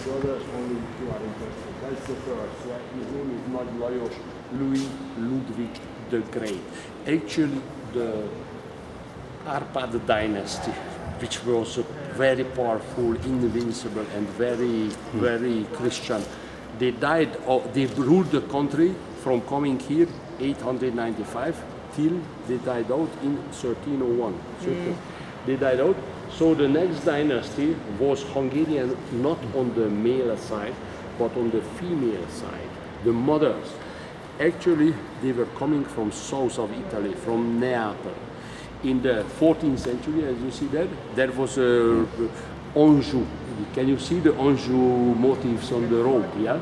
brothers, only two are interested. That's the first. Yeah? His name is not Lajos, Louis Ludwig the Great. Actually, the Arpad dynasty, which was very powerful, invincible, and very Christian. They died. They ruled the country from coming here 895 till they died out in 1301. They died out. So the next dynasty was Hungarian, not on the male side, but on the female side. The mothers, actually, they were coming from south of Italy, from Neapel. In the 14th century, as you see there was a Anjou. Can you see the Anjou motifs on the robe? Yeah,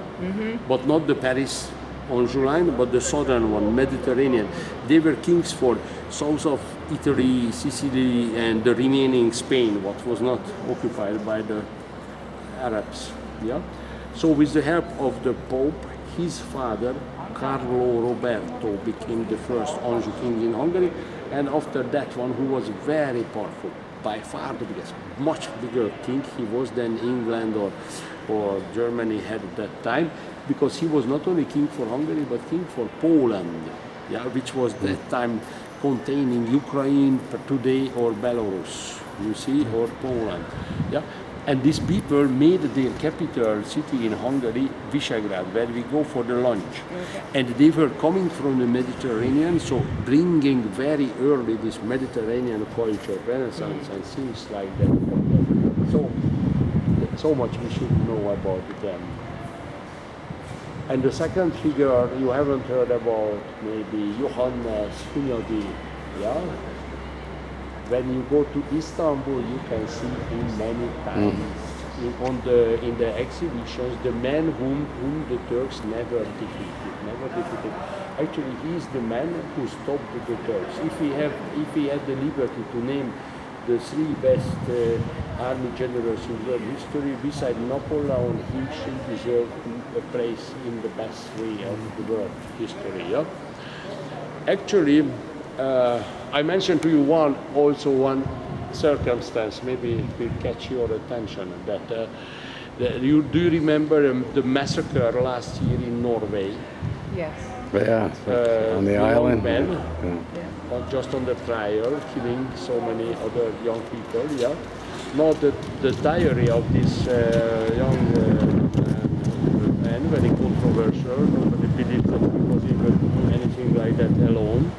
but not the Paris Anjou line, but the southern one, Mediterranean. They were kings for south of Italy, Sicily, and the remaining Spain, what was not occupied by the Arabs. Yeah. So with the help of the Pope, his father, Carlo Roberto, became the first Anjou king in Hungary, and after that one, who was very powerful, by far the biggest, much bigger king he was than England or Germany had at that time, because he was not only king for Hungary, but king for Poland, yeah, which was that time containing Ukraine today or Belarus, you see, or Poland, yeah. And these people made their capital city in Hungary, Visegrad, where we go for the lunch. Okay. And they were coming from the Mediterranean, so bringing very early this Mediterranean culture, Renaissance, and things like that. So much we should know about them. And the second figure you haven't heard about, maybe Johannes Hunyadi, yeah? When you go to Istanbul, you can see him many times in the exhibitions. The man whom the Turks never defeated. Actually, he is the man who stopped the Turks. If he had the liberty to name the three best army generals in world history, beside Napoleon, he should deserve a place in the best three of the world history. Yeah? Actually. I mentioned to you one circumstance, maybe it will catch your attention, that you do remember the massacre last year in Norway? Yes. Yeah, on the island. Men, not just on the trial, killing so many other young people, yeah. Now the diary of this young man, very controversial, nobody believes that he was able to do anything like that alone.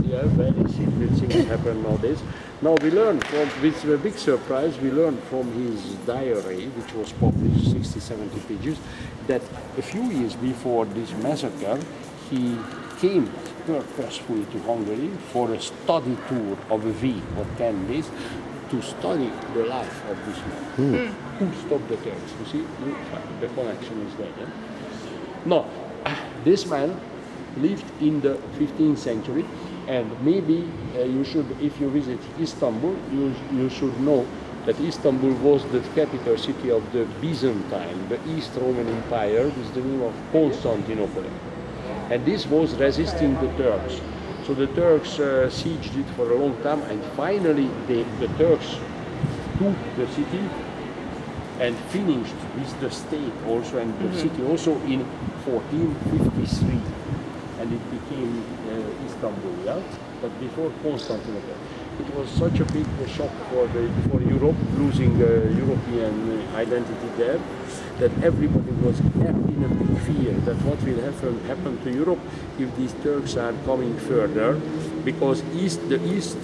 Yeah, very secret things happen nowadays. Now we learned with a big surprise, we learned from his diary, which was published 60-70 pages, that a few years before this massacre, he came purposefully to Hungary for a study tour of a week or 10 days to study the life of this man. Who stopped the Turks? You see, the connection is there. Yeah? Now, this man lived in the 15th century, and maybe you should, if you visit Istanbul, you should know that Istanbul was the capital city of the Byzantine, the East Roman Empire, with the name of Constantinople. And this was resisting the Turks. So the Turks sieged it for a long time, and finally the Turks took the city and finished with the state also, and the city also in 1453. And it became Istanbul, yeah? But before Constantinople. It was such a big shock for Europe, losing European identity there, that everybody was kept in a big fear that what will happen to Europe if these Turks are coming further, because the East